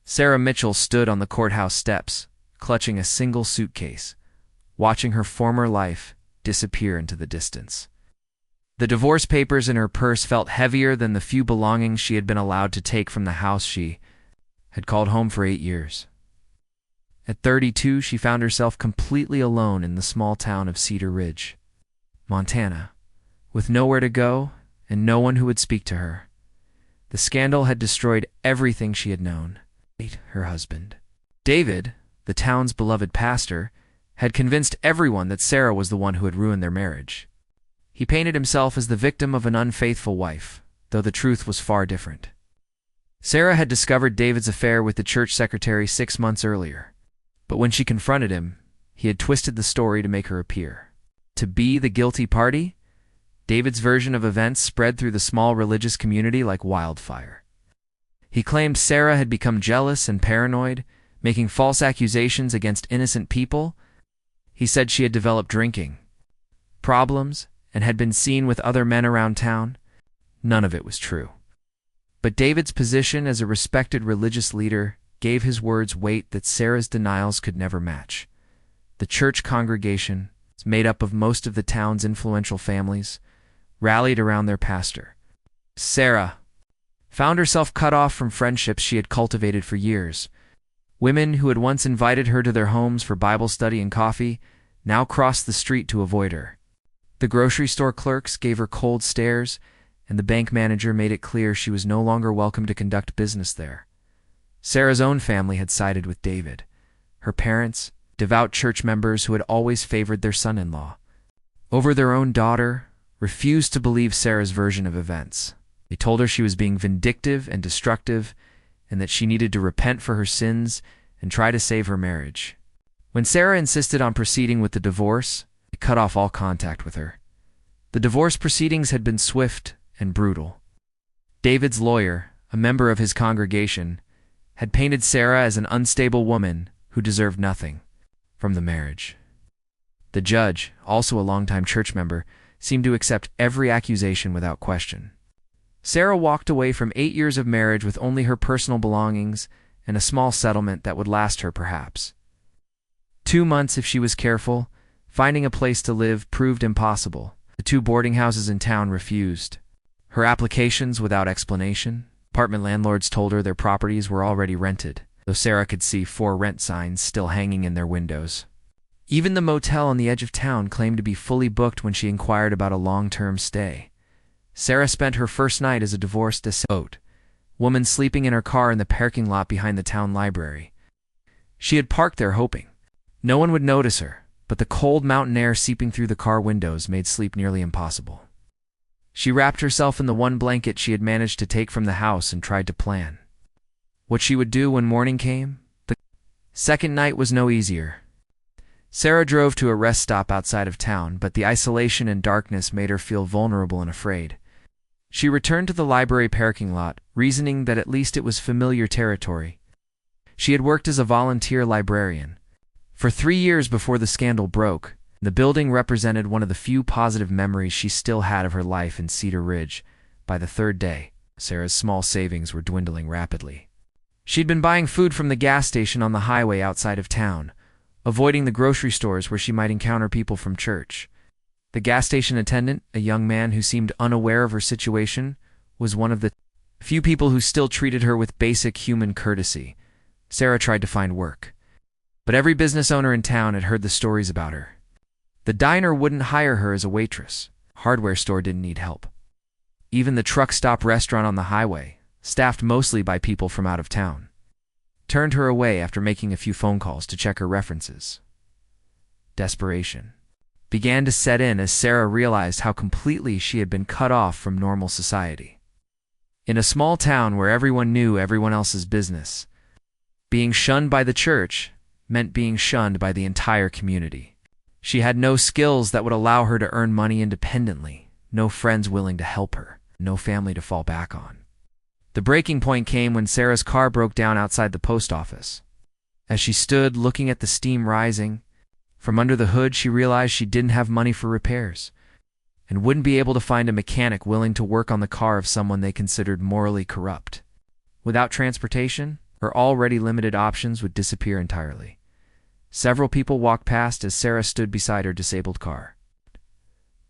Sarah Mitchell stood on the courthouse steps, clutching a single suitcase, watching her former life disappear into the distance. The divorce papers in her purse felt heavier than the few belongings she had been allowed to take from the house she had called home for 8 years. At 32, she found herself completely alone in the small town of Cedar Ridge, Montana, with nowhere to go and no one who would speak to her. The scandal had destroyed everything she had known. Her husband, David, the town's beloved pastor, had convinced everyone that Sarah was the one who had ruined their marriage. He painted himself as the victim of an unfaithful wife, though the truth was far different. Sarah had discovered David's affair with the church secretary 6 months earlier, but when she confronted him, he had twisted the story to make her appear to be the guilty party. David's version of events spread through the small religious community like wildfire. He claimed Sarah had become jealous and paranoid, making false accusations against innocent people. He said she had developed drinking problems and had been seen with other men around town. None of it was true. But David's position as a respected religious leader gave his words weight that Sarah's denials could never match. The church congregation, made up of most of the town's influential families, rallied around their pastor. Sarah found herself cut off from friendships she had cultivated for years. Women who had once invited her to their homes for Bible study and coffee now crossed the street to avoid her. The grocery store clerks gave her cold stares, and the bank manager made it clear she was no longer welcome to conduct business there. Sarah's own family had sided with David. Her parents, devout church members who had always favored their son-in-law over their own daughter, refused to believe Sarah's version of events. They told her she was being vindictive and destructive, and that she needed to repent for her sins and try to save her marriage. When Sarah insisted on proceeding with the divorce, they cut off all contact with her. The divorce proceedings had been swift and brutal. David's lawyer, a member of his congregation, had painted Sarah as an unstable woman who deserved nothing from the marriage. The judge, also a longtime church member, seemed to accept every accusation without question. Sarah walked away from 8 years of marriage with only her personal belongings and a small settlement that would last her perhaps 2 months if she was careful. Finding a place to live proved impossible. The 2 boarding houses in town refused her applications without explanation. Apartment landlords told her their properties were already rented, though Sarah could see 4 rent signs still hanging in their windows. Even the motel on the edge of town claimed to be fully booked when she inquired about a long-term stay. Sarah spent her first night as a divorced woman sleeping in her car in the parking lot behind the town library. She had parked there hoping no one would notice her, but the cold mountain air seeping through the car windows made sleep nearly impossible. She wrapped herself in the one blanket she had managed to take from the house and tried to plan what she would do when morning came. The second night was no easier. Sarah drove to a rest stop outside of town, but the isolation and darkness made her feel vulnerable and afraid. She returned to the library parking lot, reasoning that at least it was familiar territory. She had worked as a volunteer librarian for 3 years before the scandal broke. The building represented one of the few positive memories she still had of her life in Cedar Ridge. By the 3rd day, Sarah's small savings were dwindling rapidly. She'd been buying food from the gas station on the highway outside of town, avoiding the grocery stores where she might encounter people from church. The gas station attendant, a young man who seemed unaware of her situation, was one of the few people who still treated her with basic human courtesy. Sarah tried to find work, but every business owner in town had heard the stories about her. The diner wouldn't hire her as a waitress. Hardware store didn't need help. Even the truck stop restaurant on the highway, staffed mostly by people from out of town, turned her away after making a few phone calls to check her references. Desperation began to set in as Sarah realized how completely she had been cut off from normal society. In a small town where everyone knew everyone else's business, being shunned by the church meant being shunned by the entire community. She had no skills that would allow her to earn money independently, no friends willing to help her, no family to fall back on. The breaking point came when Sarah's car broke down outside the post office. As she stood looking at the steam rising from under the hood, she realized she didn't have money for repairs and wouldn't be able to find a mechanic willing to work on the car of someone they considered morally corrupt. Without transportation, Her already limited options would disappear entirely. Several people walked past as Sarah stood beside her disabled car,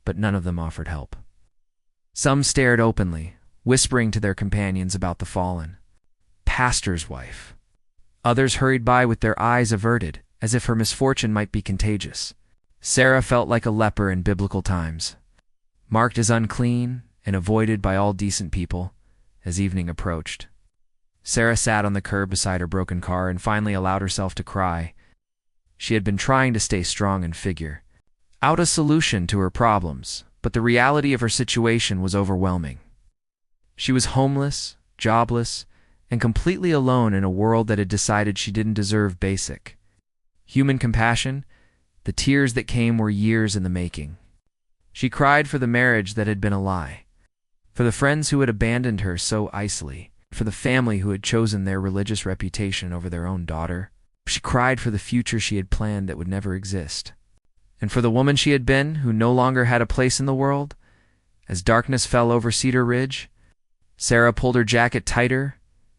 but none of them offered help. Some stared openly, whispering to their companions about the fallen pastor's wife. Others hurried by with their eyes averted, as if her misfortune might be contagious. Sarah felt like a leper in biblical times, marked as unclean and avoided by all decent people as evening approached. Sarah sat on the curb beside her broken car and finally allowed herself to cry. She had been trying to stay strong and figure out a solution to her problems, but the reality of her situation was overwhelming. She was homeless, jobless, and completely alone in a world that had decided she didn't deserve basic human compassion. The tears that came were years in the making. She cried for the marriage that had been a lie, for the friends who had abandoned her so icily, for the family who had chosen their religious reputation over their own daughter. She cried for the future she had planned that would never exist, and for the woman she had been who no longer had a place in the world. As darkness fell over Cedar Ridge, Sarah pulled her jacket tighter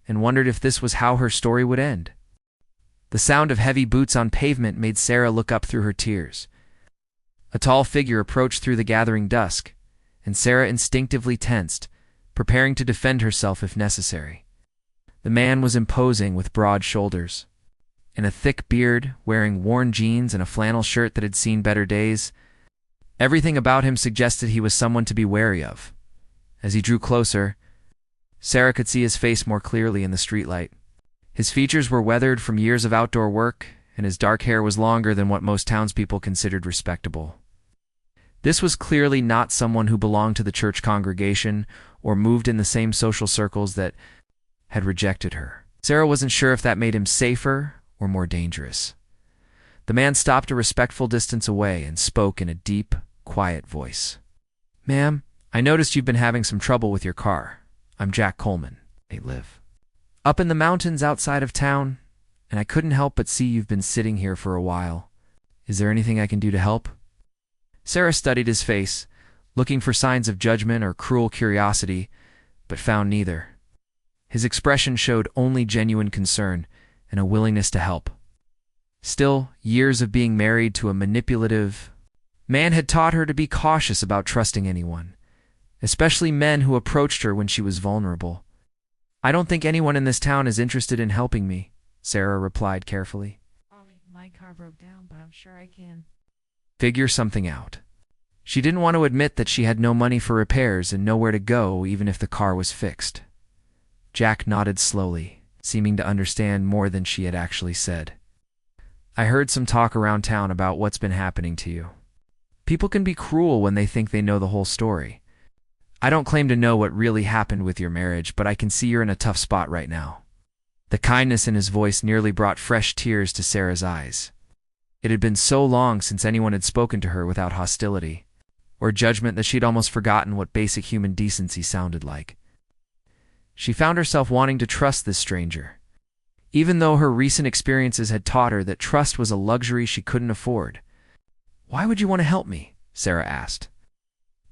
and wondered if this was how her story would end. The sound of heavy boots on pavement made Sarah look up through her tears. A tall figure approached through the gathering dusk, and Sarah instinctively tensed, preparing to defend herself if necessary. The man was imposing with broad shoulders and a thick beard, wearing worn jeans and a flannel shirt that had seen better days. Everything about him suggested he was someone to be wary of. As he drew closer, Sarah could see his face more clearly in the streetlight. His features were weathered from years of outdoor work, and his dark hair was longer than what most townspeople considered respectable. This was clearly not someone who belonged to the church congregation or moved in the same social circles that had rejected her. Sarah wasn't sure if that made him safer or more dangerous. The man stopped a respectful distance away and spoke in a deep, quiet voice. "Ma'am, I noticed you've been having some trouble with your car. I'm Jack Coleman. I live up in the mountains outside of town, and I couldn't help but see you've been sitting here for a while. Is there anything I can do to help?" Sarah studied his face, looking for signs of judgment or cruel curiosity, but found neither. His expression showed only genuine concern and a willingness to help. Still, years of being married to a manipulative man had taught her to be cautious about trusting anyone, especially men who approached her when she was vulnerable. "I don't think anyone in this town is interested in helping me," Sarah replied carefully. My car broke down, but I'm sure I can figure something out. She didn't want to admit that she had no money for repairs and nowhere to go even if the car was fixed. Jack nodded slowly, seeming to understand more than she had actually said. "I heard some talk around town about what's been happening to you. People can be cruel when they think they know the whole story. I don't claim to know what really happened with your marriage, but I can see you're in a tough spot right now." The kindness in his voice nearly brought fresh tears to Sarah's eyes. It had been so long since anyone had spoken to her without hostility or judgment that she'd almost forgotten what basic human decency sounded like. She found herself wanting to trust this stranger, even though her recent experiences had taught her that trust was a luxury she couldn't afford. "Why would you want to help me?" Sarah asked.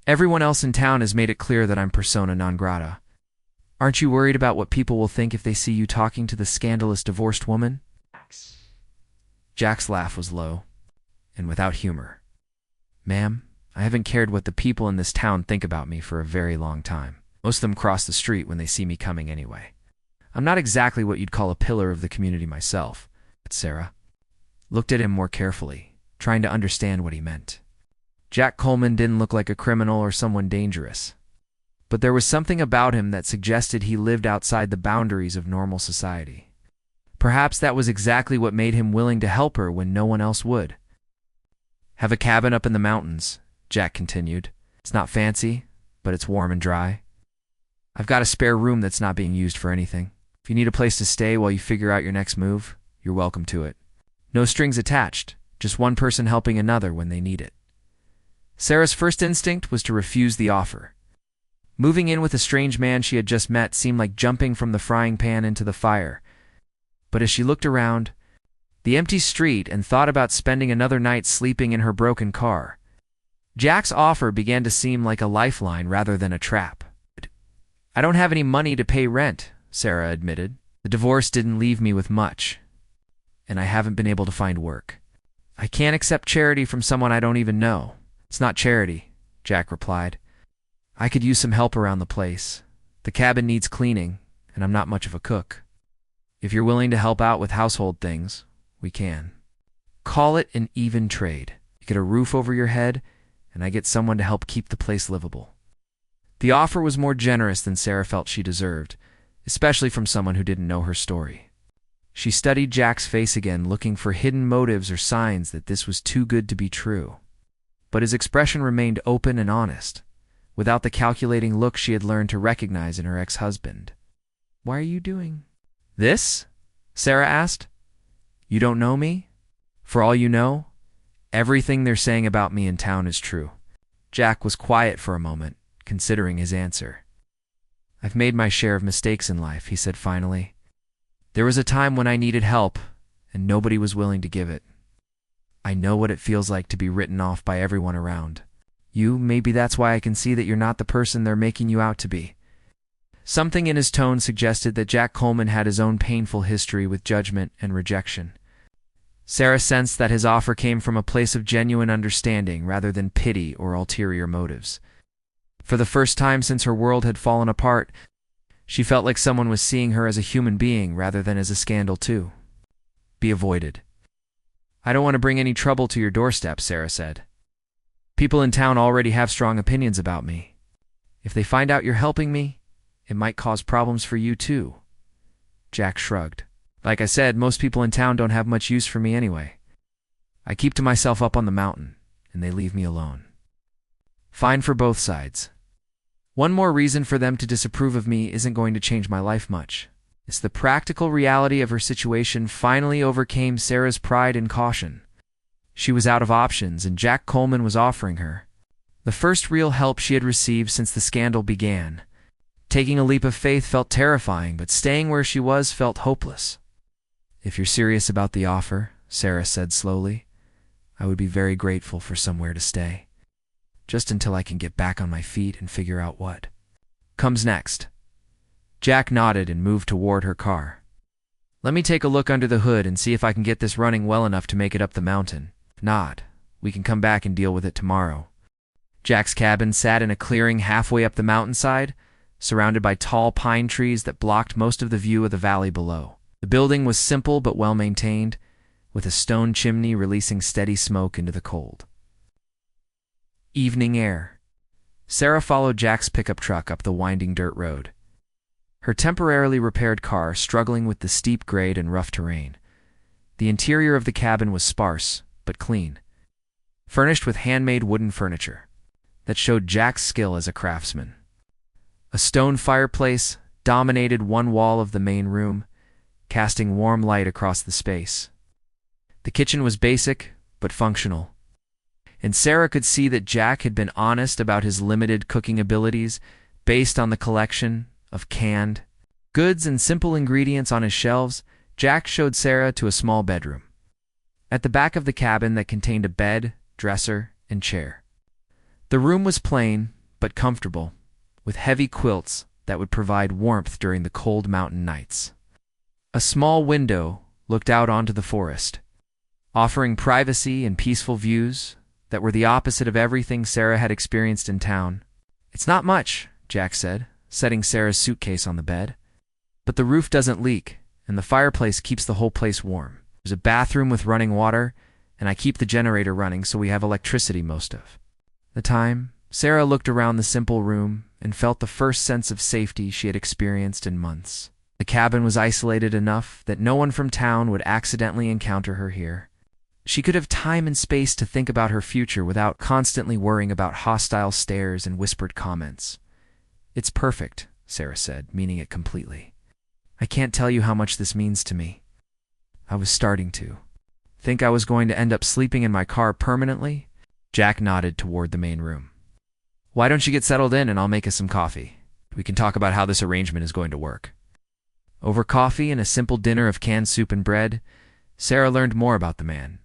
"Everyone else in town has made it clear that I'm persona non grata. Aren't you worried about what people will think if they see you talking to the scandalous divorced woman?" Jack's laugh was low and without humor. "Ma'am, I haven't cared what the people in this town think about me for a very long time. Most of them cross the street when they see me coming anyway. I'm not exactly what you'd call a pillar of the community myself." Sarah looked at him more carefully, trying to understand what he meant. Jack Coleman didn't look like a criminal or someone dangerous, but there was something about him that suggested he lived outside the boundaries of normal society. Perhaps that was exactly what made him willing to help her when no one else would. "Have a cabin up in the mountains," Jack continued. "It's not fancy, but it's warm and dry. I've got a spare room that's not being used for anything. If you need a place to stay while you figure out your next move, you're welcome to it. No strings attached, just one person helping another when they need it." Sarah's first instinct was to refuse the offer. Moving in with a strange man she had just met seemed like jumping from the frying pan into the fire. But as she looked around the empty street and thought about spending another night sleeping in her broken car, Jack's offer began to seem like a lifeline rather than a trap. "I don't have any money to pay rent," Sarah admitted. The divorce didn't leave me with much, and I haven't been able to find work. I can't accept charity from someone I don't even know. It's not charity, Jack replied. I could use some help around the place. The cabin needs cleaning, and I'm not much of a cook. If you're willing to help out with household things, we can. Call it an even trade. You get a roof over your head, and I get someone to help keep the place livable. The offer was more generous than Sarah felt she deserved, especially from someone who didn't know her story. She studied Jack's face again, looking for hidden motives or signs that this was too good to be true. But his expression remained open and honest, without the calculating look she had learned to recognize in her ex-husband. "Why are you doing this?" Sarah asked. "You don't know me? For all you know, everything they're saying about me in town is true." Jack was quiet for a moment, considering his answer. "I've made my share of mistakes in life," he said finally. "There was a time when I needed help, and nobody was willing to give it. I know what it feels like to be written off by everyone around. Maybe that's why I can see that you're not the person they're making you out to be." Something in his tone suggested that Jack Coleman had his own painful history with judgment and rejection. Sarah sensed that his offer came from a place of genuine understanding rather than pity or ulterior motives. For the first time since her world had fallen apart, she felt like someone was seeing her as a human being rather than as a scandal too. Be avoided. "I don't want to bring any trouble to your doorstep," Sarah said. "People in town already have strong opinions about me. If they find out you're helping me, it might cause problems for you too." Jack shrugged. "Like I said, most people in town don't have much use for me anyway. I keep to myself up on the mountain, and they leave me alone. Fine for both sides. One more reason for them to disapprove of me isn't going to change my life much." It's the practical reality of her situation finally overcame Sarah's pride and caution. She was out of options, and Jack Coleman was offering her the first real help she had received since the scandal began. Taking a leap of faith felt terrifying, but staying where she was felt hopeless. "If you're serious about the offer," Sarah said slowly, "I would be very grateful for somewhere to stay. Just until I can get back on my feet and figure out what comes next." Jack nodded and moved toward her car. "Let me take a look under the hood and see if I can get this running well enough to make it up the mountain. If not, we can come back and deal with it tomorrow." Jack's cabin sat in a clearing halfway up the mountainside, surrounded by tall pine trees that blocked most of the view of the valley below. The building was simple but well-maintained, with a stone chimney releasing steady smoke into the cold. Evening air. Sarah followed Jack's pickup truck up the winding dirt road, her temporarily repaired car struggling with the steep grade and rough terrain. The interior of the cabin was sparse, but clean, furnished with handmade wooden furniture that showed Jack's skill as a craftsman. A stone fireplace dominated one wall of the main room, casting warm light across the space. The kitchen was basic, but functional, and Sarah could see that Jack had been honest about his limited cooking abilities based on the collection of canned goods and simple ingredients on his shelves. Jack showed Sarah to a small bedroom at the back of the cabin that contained a bed, dresser, and chair. The room was plain, but comfortable, with heavy quilts that would provide warmth during the cold mountain nights. A small window looked out onto the forest, offering privacy and peaceful views that were the opposite of everything Sarah had experienced in town. "It's not much," Jack said, setting Sarah's suitcase on the bed. "But the roof doesn't leak, and the fireplace keeps the whole place warm. There's a bathroom with running water, and I keep the generator running so we have electricity most of the time." Sarah looked around the simple room and felt the first sense of safety she had experienced in months. The cabin was isolated enough that no one from town would accidentally encounter her here. She could have time and space to think about her future without constantly worrying about hostile stares and whispered comments. "It's perfect," Sarah said, meaning it completely. "I can't tell you how much this means to me. I was starting to think I was going to end up sleeping in my car permanently." Jack nodded toward the main room. "Why don't you get settled in and I'll make us some coffee? We can talk about how this arrangement is going to work." Over coffee and a simple dinner of canned soup and bread, Sarah learned more about the man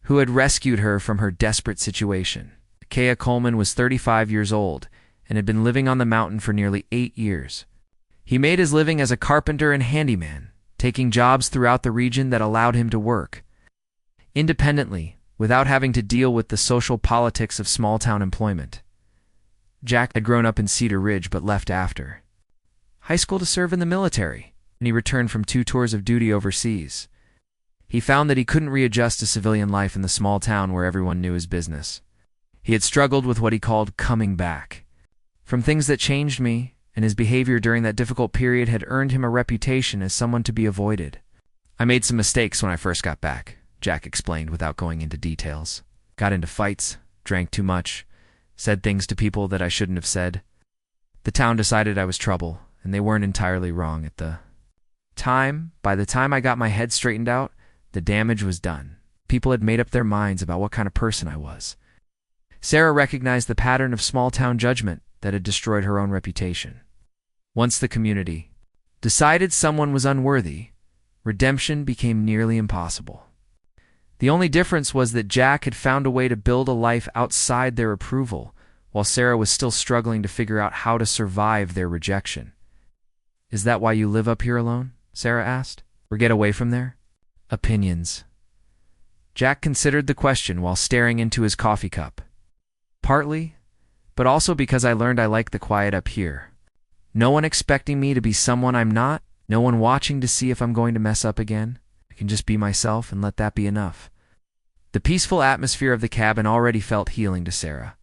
who had rescued her from her desperate situation. Kea Coleman was 35 years old and had been living on the mountain for nearly 8 years. He made his living as a carpenter and handyman, taking jobs throughout the region that allowed him to work independently without having to deal with the social politics of small-town employment. Jack had grown up in Cedar Ridge but left after high school to serve in the military, and he returned from 2 tours of duty overseas. He found that he couldn't readjust to civilian life in the small town where everyone knew his business. He had struggled with what he called coming back from things that changed me, and his behavior during that difficult period had earned him a reputation as someone to be avoided. "I made some mistakes when I first got back," Jack explained without going into details. "Got into fights, drank too much, said things to people that I shouldn't have said. The town decided I was trouble, and they weren't entirely wrong at the time. By the time I got my head straightened out, the damage was done. People had made up their minds about what kind of person I was." Sarah recognized the pattern of small-town judgment that had destroyed her own reputation. Once the community decided someone was unworthy, redemption became nearly impossible. The only difference was that Jack had found a way to build a life outside their approval, while Sarah was still struggling to figure out how to survive their rejection. "Is that why you live up here alone?" Sarah asked. "Or get away from there?" "Opinions." Jack considered the question while staring into his coffee cup. "Partly, but also because I learned I like the quiet up here. No one expecting me to be someone I'm not, no one watching to see if I'm going to mess up again. I can just be myself and let that be enough." The peaceful atmosphere of the cabin already felt healing to Sarah.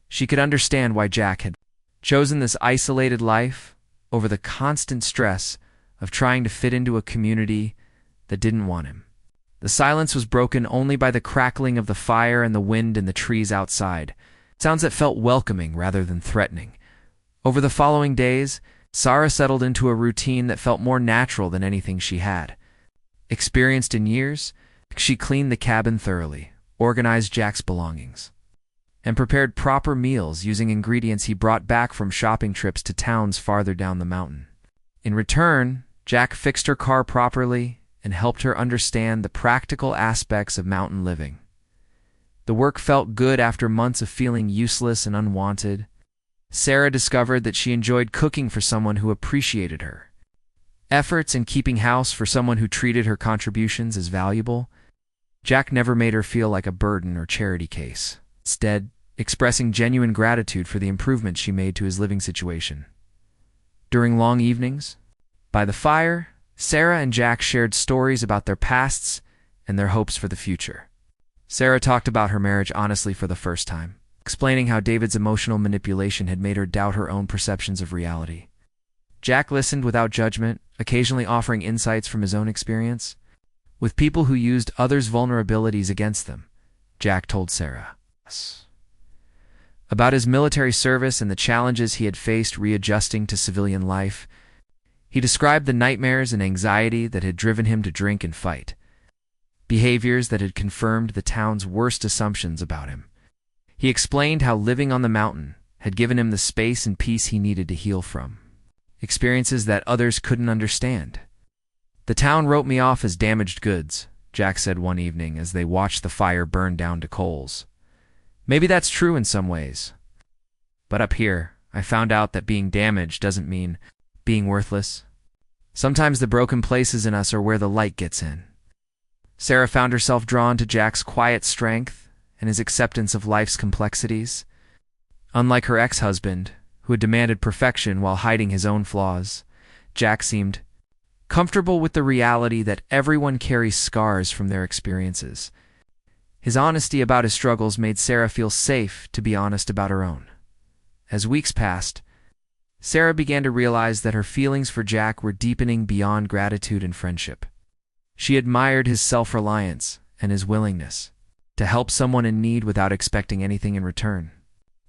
She could understand why Jack had chosen this isolated life over the constant stress of trying to fit into a community that didn't want him. The silence was broken only by the crackling of the fire and the wind in the trees outside, sounds that felt welcoming rather than threatening. Over the following days, Sarah settled into a routine that felt more natural than anything she had experienced in years. She cleaned the cabin thoroughly, organized Jack's belongings, and prepared proper meals using ingredients he brought back from shopping trips to towns farther down the mountain. In return, Jack fixed her car properly and helped her understand the practical aspects of mountain living. The work felt good after months of feeling useless and unwanted. Sarah discovered that she enjoyed cooking for someone who appreciated her efforts and keeping house for someone who treated her contributions as valuable. Jack never made her feel like a burden or charity case, instead expressing genuine gratitude for the improvements she made to his living situation. During long evenings, by the fire, Sarah and Jack shared stories about their pasts and their hopes for the future. Sarah talked about her marriage honestly for the first time, explaining how David's emotional manipulation had made her doubt her own perceptions of reality. Jack listened without judgment, occasionally offering insights from his own experience. With people who used others' vulnerabilities against them, Jack told Sarah about his military service and the challenges he had faced readjusting to civilian life. He described the nightmares and anxiety that had driven him to drink and fight, behaviors that had confirmed the town's worst assumptions about him. He explained how living on the mountain had given him the space and peace he needed to heal from experiences that others couldn't understand. "The town wrote me off as damaged goods," Jack said one evening as they watched the fire burn down to coals. "Maybe that's true in some ways. But up here, I found out that being damaged doesn't mean being worthless. Sometimes the broken places in us are where the light gets in." Sarah found herself drawn to Jack's quiet strength and his acceptance of life's complexities. Unlike her ex-husband, who had demanded perfection while hiding his own flaws, Jack seemed comfortable with the reality that everyone carries scars from their experiences. His honesty about his struggles made Sarah feel safe to be honest about her own. As weeks passed, Sarah began to realize that her feelings for Jack were deepening beyond gratitude and friendship. She admired his self-reliance and his willingness to help someone in need without expecting anything in return.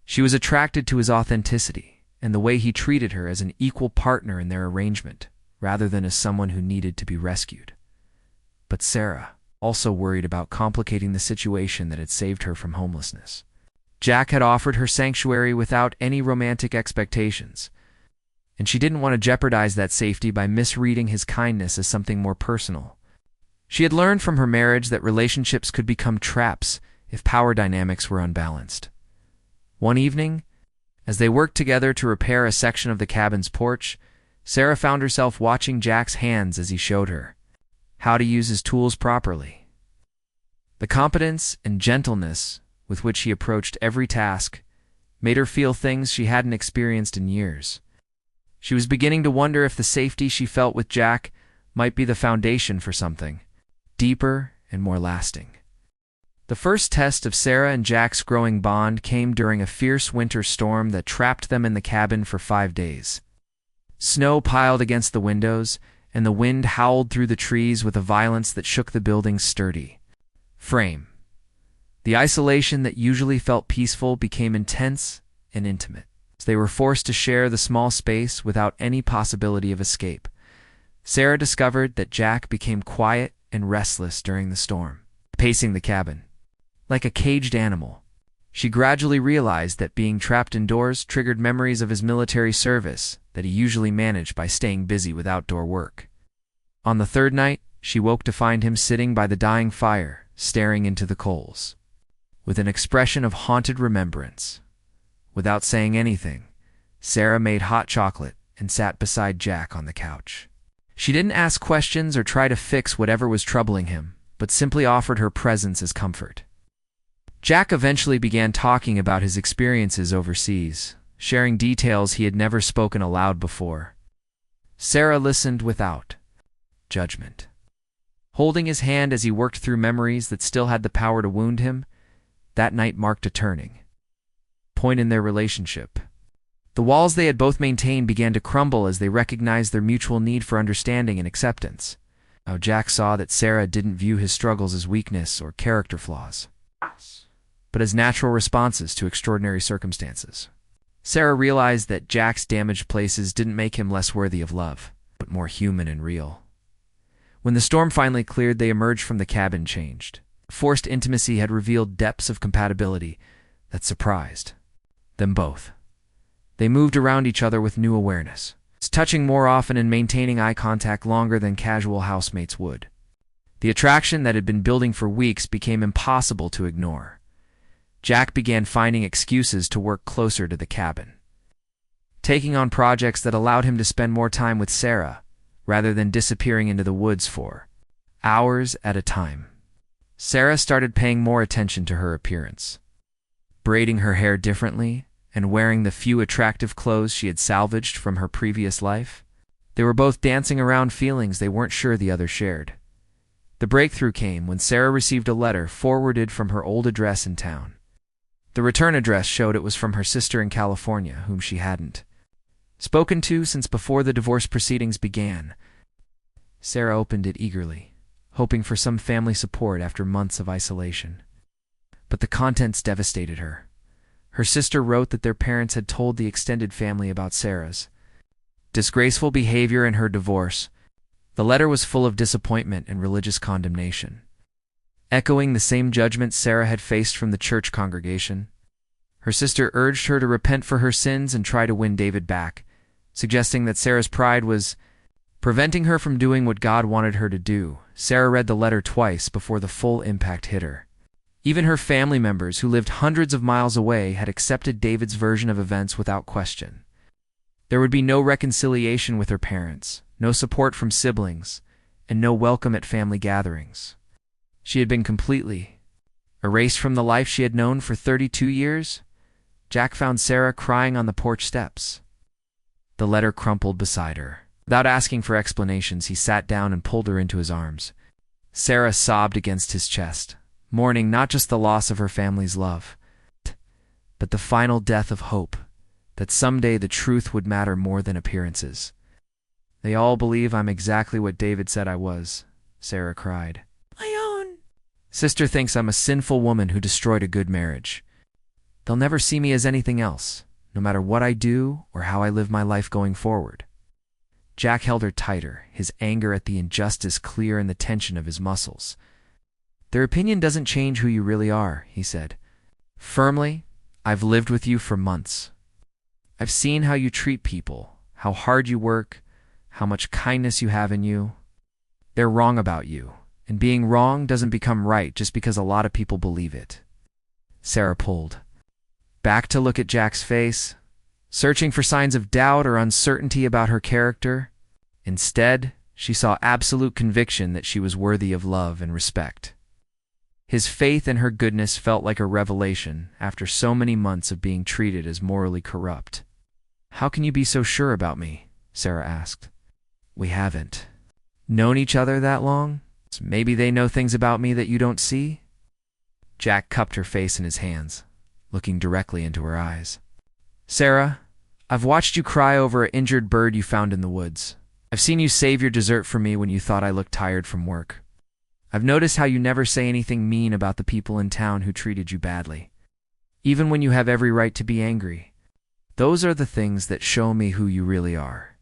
She was attracted to his authenticity and the way he treated her as an equal partner in their arrangement, rather than as someone who needed to be rescued. But Sarah also worried about complicating the situation that had saved her from homelessness. Jack had offered her sanctuary without any romantic expectations, and she didn't want to jeopardize that safety by misreading his kindness as something more personal. She had learned from her marriage that relationships could become traps if power dynamics were unbalanced. One evening, as they worked together to repair a section of the cabin's porch, Sarah found herself watching Jack's hands as he showed her how to use his tools properly. The competence and gentleness with which he approached every task made her feel things she hadn't experienced in years. She was beginning to wonder if the safety she felt with Jack might be the foundation for something deeper and more lasting. The first test of Sarah and Jack's growing bond came during a fierce winter storm that trapped them in the cabin for 5 days. Snow piled against the windows, and the wind howled through the trees with a violence that shook the building's sturdy frame. The isolation that usually felt peaceful became intense and intimate. They were forced to share the small space without any possibility of escape. Sarah discovered that Jack became quiet and restless during the storm, pacing the cabin like a caged animal. She gradually realized that being trapped indoors triggered memories of his military service that he usually managed by staying busy with outdoor work. On the third night, she woke to find him sitting by the dying fire, staring into the coals, with an expression of haunted remembrance. Without saying anything, Sarah made hot chocolate and sat beside Jack on the couch. She didn't ask questions or try to fix whatever was troubling him, but simply offered her presence as comfort. Jack eventually began talking about his experiences overseas, sharing details he had never spoken aloud before. Sarah listened without judgment, holding his hand as he worked through memories that still had the power to wound him. That night marked a turning point in their relationship. The walls they had both maintained began to crumble as they recognized their mutual need for understanding and acceptance. Now Jack saw that Sarah didn't view his struggles as weakness or character flaws, but as natural responses to extraordinary circumstances. Sarah realized that Jack's damaged places didn't make him less worthy of love, but more human and real. When the storm finally cleared, they emerged from the cabin changed. Forced intimacy had revealed depths of compatibility that surprised them both. They moved around each other with new awareness, touching more often and maintaining eye contact longer than casual housemates would. The attraction that had been building for weeks became impossible to ignore. Jack began finding excuses to work closer to the cabin, taking on projects that allowed him to spend more time with Sarah, rather than disappearing into the woods for hours at a time. Sarah started paying more attention to her appearance, braiding her hair differently and wearing the few attractive clothes she had salvaged from her previous life. They were both dancing around feelings they weren't sure the other shared. The breakthrough came when Sarah received a letter forwarded from her old address in town. The return address showed it was from her sister in California, whom she hadn't spoken to since before the divorce proceedings began. Sarah opened it eagerly, hoping for some family support after months of isolation. But the contents devastated her. Her sister wrote that their parents had told the extended family about Sarah's disgraceful behavior and her divorce. The letter was full of disappointment and religious condemnation, echoing the same judgment Sarah had faced from the church congregation. Her sister urged her to repent for her sins and try to win David back, suggesting that Sarah's pride was preventing her from doing what God wanted her to do. Sarah read the letter twice before the full impact hit her. Even her family members, who lived hundreds of miles away, had accepted David's version of events without question. There would be no reconciliation with her parents, no support from siblings, and no welcome at family gatherings. She had been completely erased from the life she had known for 32 years. Jack found Sarah crying on the porch steps. The letter crumpled beside her. Without asking for explanations, he sat down and pulled her into his arms. Sarah sobbed against his chest, mourning not just the loss of her family's love, but the final death of hope, that someday the truth would matter more than appearances. "They all believe I'm exactly what David said I was," Sarah cried. My own. "Sister thinks I'm a sinful woman who destroyed a good marriage. They'll never see me as anything else, no matter what I do or how I live my life going forward." Jack held her tighter, his anger at the injustice clear in the tension of his muscles. "Their opinion doesn't change who you really are," he said firmly. "I've lived with you for months. I've seen how you treat people, how hard you work, how much kindness you have in you. They're wrong about you, and being wrong doesn't become right just because a lot of people believe it." Sarah pulled back to look at Jack's face, searching for signs of doubt or uncertainty about her character. Instead, she saw absolute conviction that she was worthy of love and respect. His faith in her goodness felt like a revelation after so many months of being treated as morally corrupt. "How can you be so sure about me?" Sarah asked. "We haven't known each other that long. Maybe they know things about me that you don't see?" Jack cupped her face in his hands, looking directly into her eyes. "Sarah, I've watched you cry over an injured bird you found in the woods. I've seen you save your dessert for me when you thought I looked tired from work. I've noticed how you never say anything mean about the people in town who treated you badly, even when you have every right to be angry. Those are the things that show me who you really are."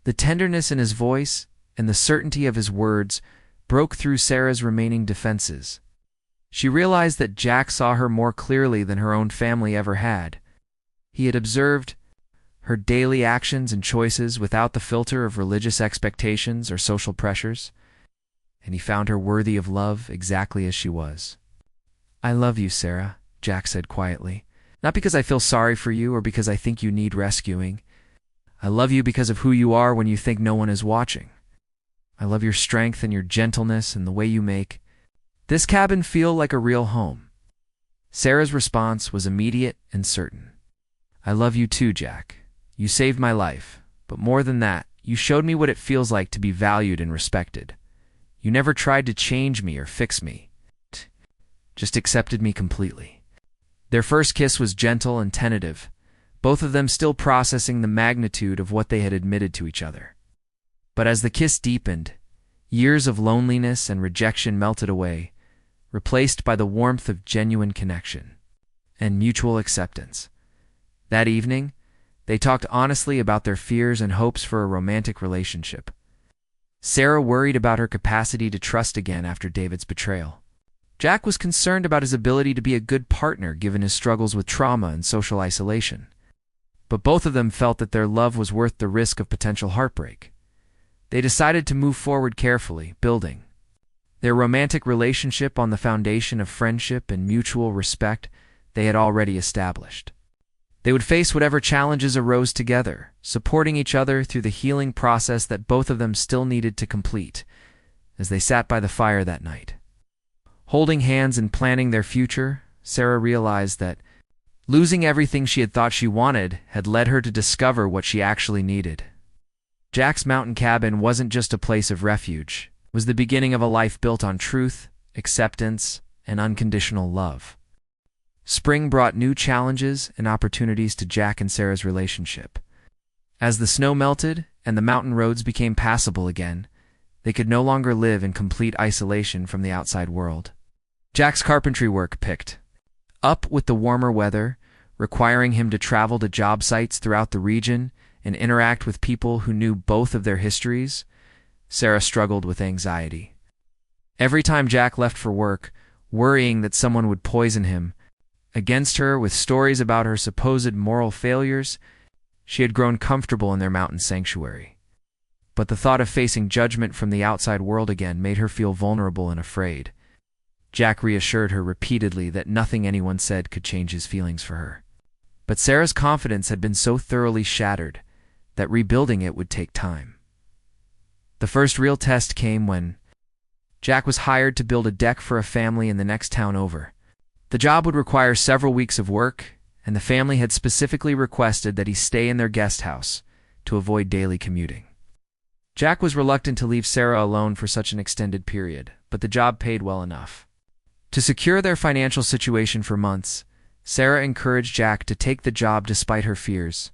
The tenderness in his voice and the certainty of his words broke through Sarah's remaining defenses. She realized that Jack saw her more clearly than her own family ever had. He had observed her daily actions and choices without the filter of religious expectations or social pressures, and he found her worthy of love exactly as she was. "I love you, Sarah," Jack said quietly, "not because I feel sorry for you or because I think you need rescuing. I love you because of who you are when you think no one is watching. I love your strength and your gentleness and the way you make this cabin feel like a real home." Sarah's response was immediate and certain. "I love you too, Jack. You saved my life, but more than that, you showed me what it feels like to be valued and respected. You never tried to change me or fix me, just accepted me completely." Their first kiss was gentle and tentative, both of them still processing the magnitude of what they had admitted to each other. But as the kiss deepened, years of loneliness and rejection melted away, replaced by the warmth of genuine connection and mutual acceptance. That evening, they talked honestly about their fears and hopes for a romantic relationship. Sarah worried about her capacity to trust again after David's betrayal. Jack was concerned about his ability to be a good partner given his struggles with trauma and social isolation. But both of them felt that their love was worth the risk of potential heartbreak. They decided to move forward carefully, building their romantic relationship on the foundation of friendship and mutual respect they had already established. They would face whatever challenges arose together, supporting each other through the healing process that both of them still needed to complete. As they sat by the fire that night, holding hands and planning their future, Sarah realized that losing everything she had thought she wanted had led her to discover what she actually needed. Jack's mountain cabin wasn't just a place of refuge. It was the beginning of a life built on truth, acceptance, and unconditional love. Spring brought new challenges and opportunities to Jack and Sarah's relationship. As the snow melted and the mountain roads became passable again, they could no longer live in complete isolation from the outside world. Jack's carpentry work picked up with the warmer weather, requiring him to travel to job sites throughout the region and interact with people who knew both of their histories. Sarah struggled with anxiety. Every time Jack left for work, worrying that someone would poison him, against her with stories about her supposed moral failures, she had grown comfortable in their mountain sanctuary. But the thought of facing judgment from the outside world again made her feel vulnerable and afraid. Jack reassured her repeatedly that nothing anyone said could change his feelings for her. But Sarah's confidence had been so thoroughly shattered that rebuilding it would take time. The first real test came when Jack was hired to build a deck for a family in the next town over. The job would require several weeks of work, and the family had specifically requested that he stay in their guest house to avoid daily commuting. Jack was reluctant to leave Sarah alone for such an extended period, but the job paid well enough. To secure their financial situation for months, Sarah encouraged Jack to take the job despite her fears.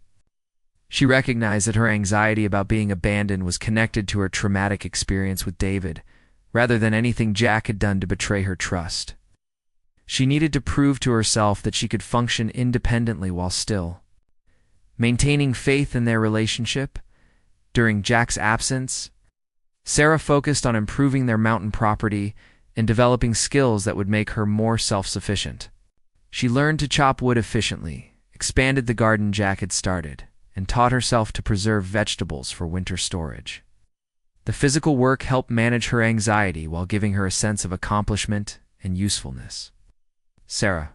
She recognized that her anxiety about being abandoned was connected to her traumatic experience with David, rather than anything Jack had done to betray her trust. She needed to prove to herself that she could function independently while still maintaining faith in their relationship. During Jack's absence, Sarah focused on improving their mountain property and developing skills that would make her more self-sufficient. She learned to chop wood efficiently, expanded the garden Jack had started, and taught herself to preserve vegetables for winter storage. The physical work helped manage her anxiety while giving her a sense of accomplishment and usefulness. Sarah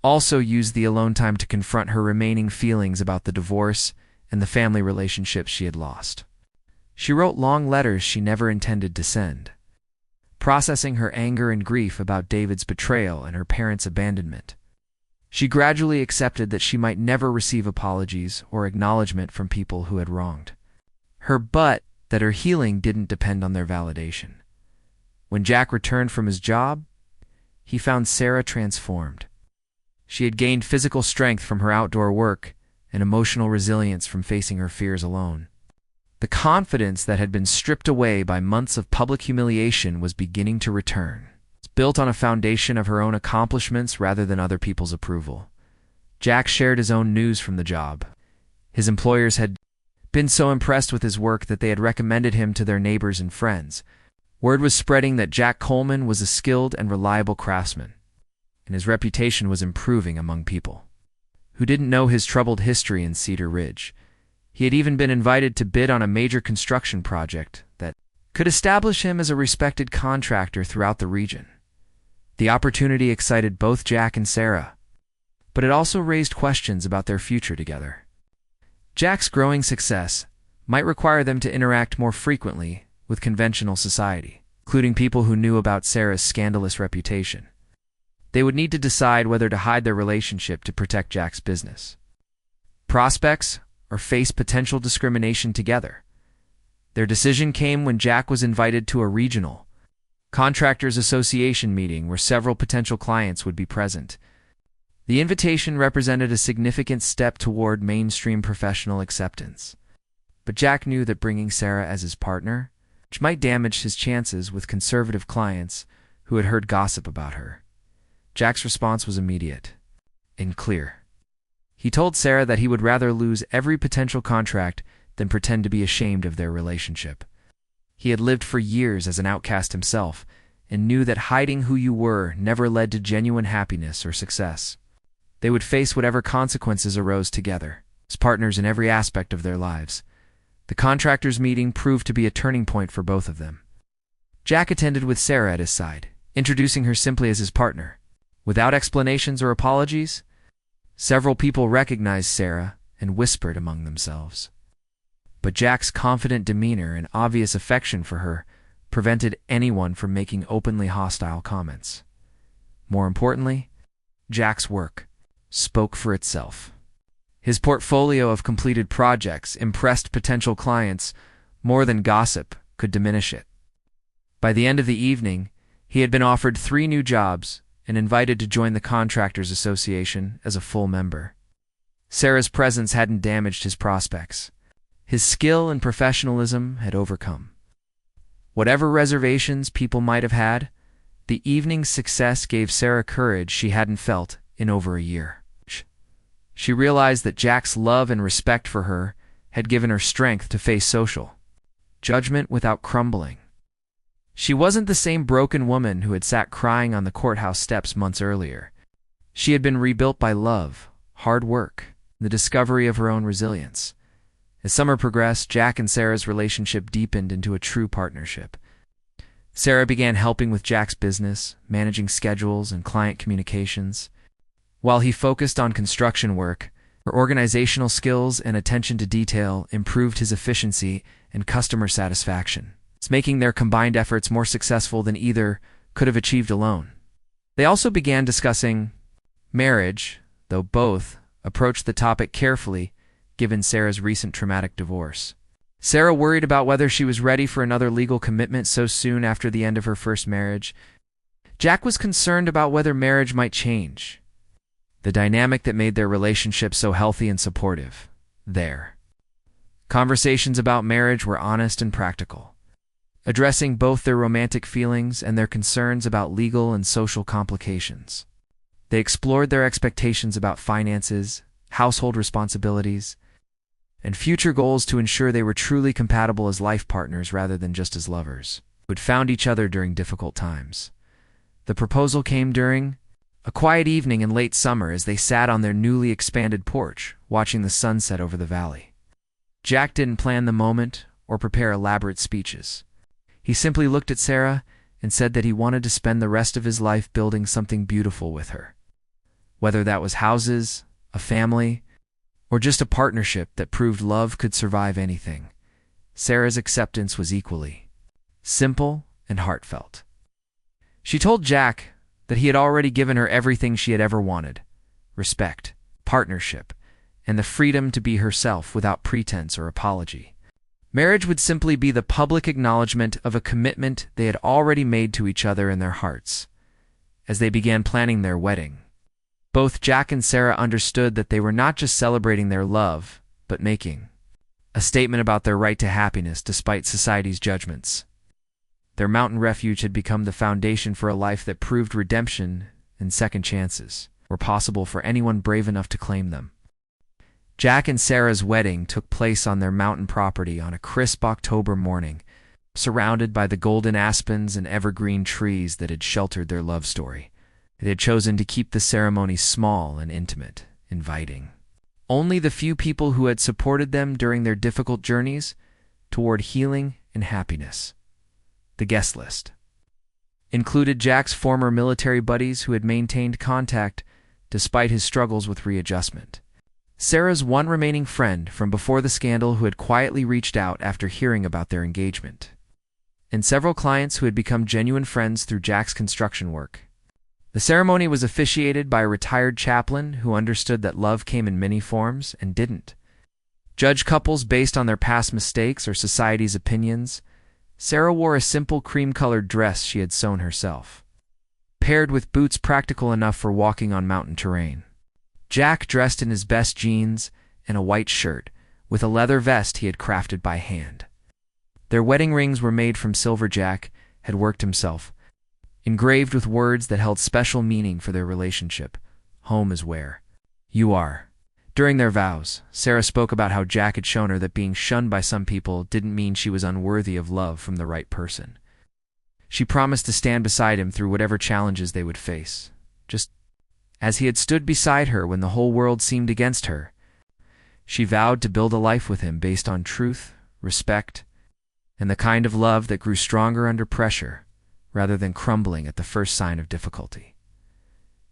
also used the alone time to confront her remaining feelings about the divorce and the family relationships she had lost. She wrote long letters she never intended to send, processing her anger and grief about David's betrayal and her parents' abandonment. She gradually accepted that she might never receive apologies or acknowledgement from people who had wronged her, but that her healing didn't depend on their validation. When Jack returned from his job, he found Sarah transformed. She had gained physical strength from her outdoor work and emotional resilience from facing her fears alone. The confidence that had been stripped away by months of public humiliation was beginning to return. It's built on a foundation of her own accomplishments rather than other people's approval. Jack shared his own news from the job. His employers had been so impressed with his work that they had recommended him to their neighbors and friends. Word was spreading that Jack Coleman was a skilled and reliable craftsman, and his reputation was improving among people who didn't know his troubled history in Cedar Ridge. He had even been invited to bid on a major construction project that could establish him as a respected contractor throughout the region. The opportunity excited both Jack and Sarah, but it also raised questions about their future together. Jack's growing success might require them to interact more frequently with conventional society, including people who knew about Sarah's scandalous reputation. They would need to decide whether to hide their relationship to protect Jack's business prospects or face potential discrimination together. Their decision came when Jack was invited to a regional Contractors Association meeting where several potential clients would be present. The invitation represented a significant step toward mainstream professional acceptance. But Jack knew that bringing Sarah as his partner, which might damage his chances with conservative clients who had heard gossip about her. Jack's response was immediate and clear. He told Sarah that he would rather lose every potential contract than pretend to be ashamed of their relationship. He had lived for years as an outcast himself and knew that hiding who you were never led to genuine happiness or success. They would face whatever consequences arose together, as partners in every aspect of their lives. The contractors' meeting proved to be a turning point for both of them. Jack attended with Sarah at his side, introducing her simply as his partner. Without explanations or apologies, several people recognized Sarah and whispered among themselves. But Jack's confident demeanor and obvious affection for her prevented anyone from making openly hostile comments. More importantly, Jack's work spoke for itself. His portfolio of completed projects impressed potential clients more than gossip could diminish it. By the end of the evening, he had been offered 3 new jobs and invited to join the Contractors Association as a full member. Sarah's presence hadn't damaged his prospects. His skill and professionalism had overcome whatever reservations people might have had. The evening's success gave Sarah courage she hadn't felt in over a year. She realized that Jack's love and respect for her had given her strength to face social judgment without crumbling. She wasn't the same broken woman who had sat crying on the courthouse steps months earlier. She had been rebuilt by love, hard work, and the discovery of her own resilience. As summer progressed, Jack and Sarah's relationship deepened into a true partnership. Sarah began helping with Jack's business, managing schedules and client communications. While he focused on construction work, her organizational skills and attention to detail improved his efficiency and customer satisfaction. It's making their combined efforts more successful than either could have achieved alone. They also began discussing marriage, though both approached the topic carefully given Sarah's recent traumatic divorce. Sarah worried about whether she was ready for another legal commitment so soon after the end of her first marriage. Jack was concerned about whether marriage might change the dynamic that made their relationship so healthy and supportive. Their conversations about marriage were honest and practical, addressing both their romantic feelings and their concerns about legal and social complications. They explored their expectations about finances, household responsibilities, and future goals to ensure they were truly compatible as life partners rather than just as lovers who had found each other during difficult times. The proposal came during a quiet evening in late summer as they sat on their newly expanded porch, watching the sunset over the valley. Jack didn't plan the moment or prepare elaborate speeches. He simply looked at Sarah and said that he wanted to spend the rest of his life building something beautiful with her. Whether that was houses, a family, or just a partnership that proved love could survive anything. Sarah's acceptance was equally simple and heartfelt. She told Jack that he had already given her everything she had ever wanted: respect, partnership, and the freedom to be herself without pretense or apology. Marriage would simply be the public acknowledgement of a commitment they had already made to each other in their hearts. As they began planning their wedding, both Jack and Sarah understood that they were not just celebrating their love, but making a statement about their right to happiness despite society's judgments. Their mountain refuge had become the foundation for a life that proved redemption and second chances were possible for anyone brave enough to claim them. Jack and Sarah's wedding took place on their mountain property on a crisp October morning, surrounded by the golden aspens and evergreen trees that had sheltered their love story. They had chosen to keep the ceremony small and intimate, inviting only the few people who had supported them during their difficult journeys toward healing and happiness. The guest list included Jack's former military buddies who had maintained contact despite his struggles with readjustment, Sarah's one remaining friend from before the scandal who had quietly reached out after hearing about their engagement, and several clients who had become genuine friends through Jack's construction work. The ceremony was officiated by a retired chaplain who understood that love came in many forms and didn't judge couples based on their past mistakes or society's opinions. Sarah wore a simple cream-colored dress she had sewn herself, paired with boots practical enough for walking on mountain terrain. Jack dressed in his best jeans and a white shirt, with a leather vest he had crafted by hand. Their wedding rings were made from silver Jack had worked himself, engraved with words that held special meaning for their relationship. Home is where you are. During their vows, Sarah spoke about how Jack had shown her that being shunned by some people didn't mean she was unworthy of love from the right person. She promised to stand beside him through whatever challenges they would face, just as he had stood beside her when the whole world seemed against her. She vowed to build a life with him based on truth, respect, and the kind of love that grew stronger under pressure, rather than crumbling at the first sign of difficulty.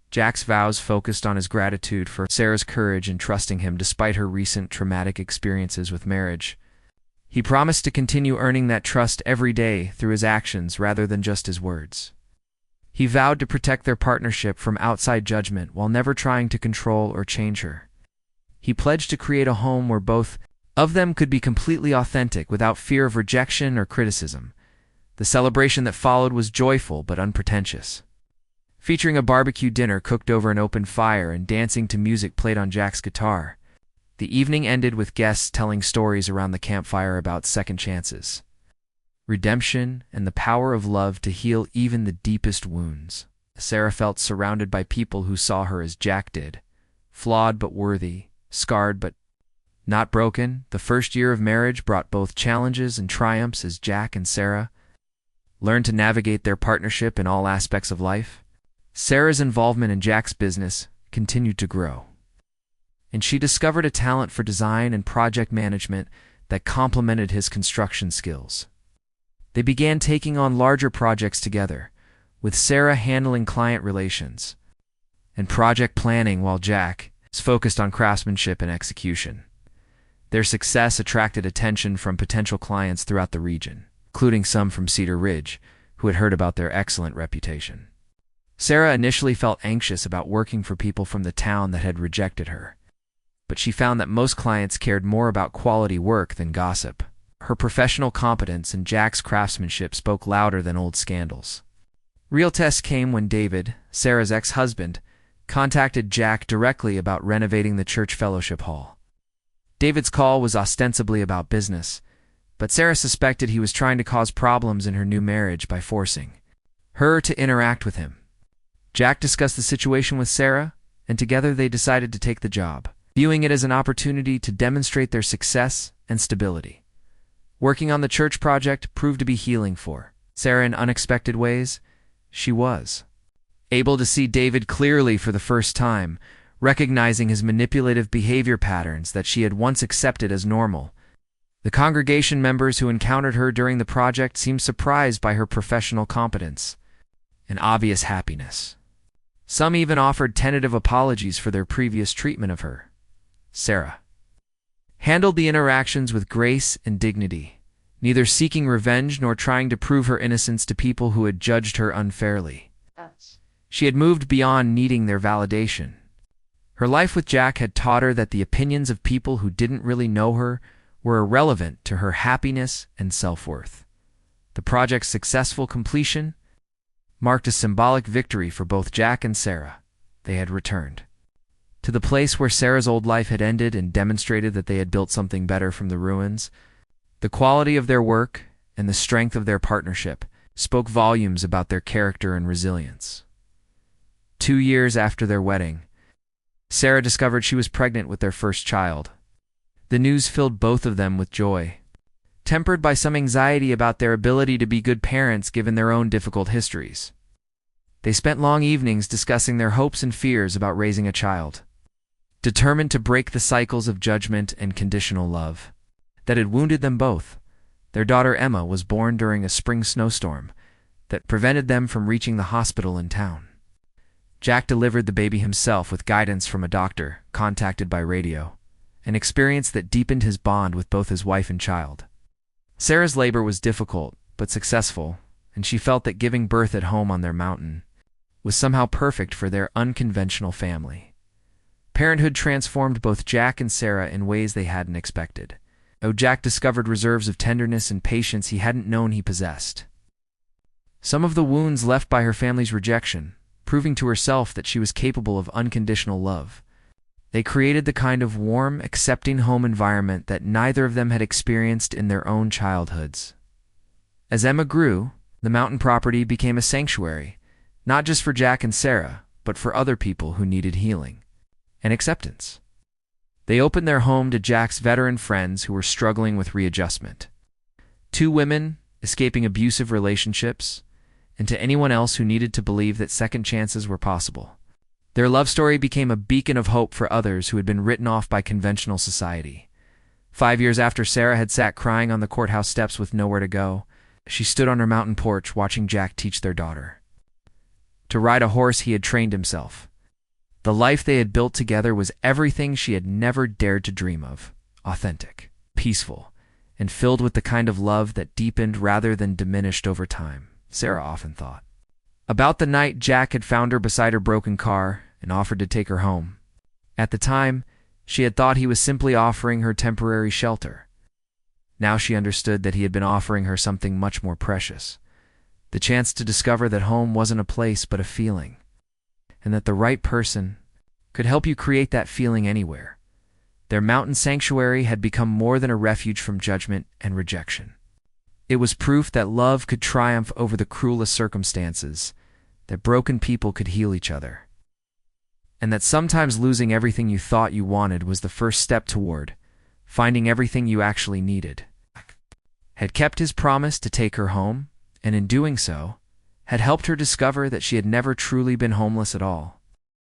Jack's vows focused on his gratitude for Sarah's courage in trusting him despite her recent traumatic experiences with marriage. He promised to continue earning that trust every day through his actions rather than just his words. He vowed to protect their partnership from outside judgment while never trying to control or change her. He pledged to create a home where both of them could be completely authentic without fear of rejection or criticism. The celebration that followed was joyful but unpretentious, featuring a barbecue dinner cooked over an open fire and dancing to music played on Jack's guitar. The evening ended with guests telling stories around the campfire about second chances, redemption, and the power of love to heal even the deepest wounds. Sarah felt surrounded by people who saw her as Jack did, flawed but worthy, scarred but not broken. The first year of marriage brought both challenges and triumphs as Jack and Sarah learned to navigate their partnership in all aspects of life. Sarah's involvement in Jack's business continued to grow, and she discovered a talent for design and project management that complemented his construction skills. They began taking on larger projects together, with Sarah handling client relations and project planning while Jack was focused on craftsmanship and execution. Their success attracted attention from potential clients throughout the region, including some from Cedar Ridge, who had heard about their excellent reputation. Sarah initially felt anxious about working for people from the town that had rejected her, but she found that most clients cared more about quality work than gossip. Her professional competence and Jack's craftsmanship spoke louder than old scandals. Real tests came when David, Sarah's ex-husband, contacted Jack directly about renovating the church fellowship hall. David's call was ostensibly about business, but Sarah suspected he was trying to cause problems in her new marriage by forcing her to interact with him. Jack discussed the situation with Sarah, and together they decided to take the job, viewing it as an opportunity to demonstrate their success and stability. Working on the church project proved to be healing for Sarah in unexpected ways. She was able to see David clearly for the first time, recognizing his manipulative behavior patterns that she had once accepted as normal. The congregation members who encountered her during the project seemed surprised by her professional competence and obvious happiness. Some even offered tentative apologies for their previous treatment of her. Sarah handled the interactions with grace and dignity, neither seeking revenge nor trying to prove her innocence to people who had judged her unfairly. She had moved beyond needing their validation. Her life with Jack had taught her that the opinions of people who didn't really know her were irrelevant to her happiness and self-worth. The project's successful completion marked a symbolic victory for both Jack and Sarah. They had returned to the place where Sarah's old life had ended and demonstrated that they had built something better from the ruins. The quality of their work and the strength of their partnership spoke volumes about their character and resilience. 2 years after their wedding, Sarah discovered she was pregnant with their first child. The news filled both of them with joy, tempered by some anxiety about their ability to be good parents given their own difficult histories. They spent long evenings discussing their hopes and fears about raising a child, determined to break the cycles of judgment and conditional love that had wounded them both. Their daughter Emma was born during a spring snowstorm that prevented them from reaching the hospital in town. Jack delivered the baby himself with guidance from a doctor contacted by radio, an experience that deepened his bond with both his wife and child. Sarah's labor was difficult but successful, and she felt that giving birth at home on their mountain was somehow perfect for their unconventional family. Parenthood transformed both Jack and Sarah in ways they hadn't expected. Jack discovered reserves of tenderness and patience he hadn't known he possessed. Some of the wounds left by her family's rejection, proving to herself that she was capable of unconditional love. They created the kind of warm, accepting home environment that neither of them had experienced in their own childhoods. As Emma grew, the mountain property became a sanctuary, not just for Jack and Sarah, but for other people who needed healing and acceptance. They opened their home to Jack's veteran friends who were struggling with readjustment, 2 women escaping abusive relationships, and to anyone else who needed to believe that second chances were possible. Their love story became a beacon of hope for others who had been written off by conventional society. 5 years after Sarah had sat crying on the courthouse steps with nowhere to go, she stood on her mountain porch watching Jack teach their daughter to ride a horse he had trained himself. The life they had built together was everything she had never dared to dream of: authentic, peaceful, and filled with the kind of love that deepened rather than diminished over time, Sarah often thought. About the night Jack had found her beside her broken car and offered to take her home. At the time, she had thought he was simply offering her temporary shelter. Now she understood that he had been offering her something much more precious: the chance to discover that home wasn't a place but a feeling, and that the right person could help you create that feeling anywhere. Their mountain sanctuary had become more than a refuge from judgment and rejection. It was proof that love could triumph over the cruelest circumstances, that broken people could heal each other, and that sometimes losing everything you thought you wanted was the first step toward finding everything you actually needed. Had kept his promise to take her home, and in doing so, had helped her discover that she had never truly been homeless at all.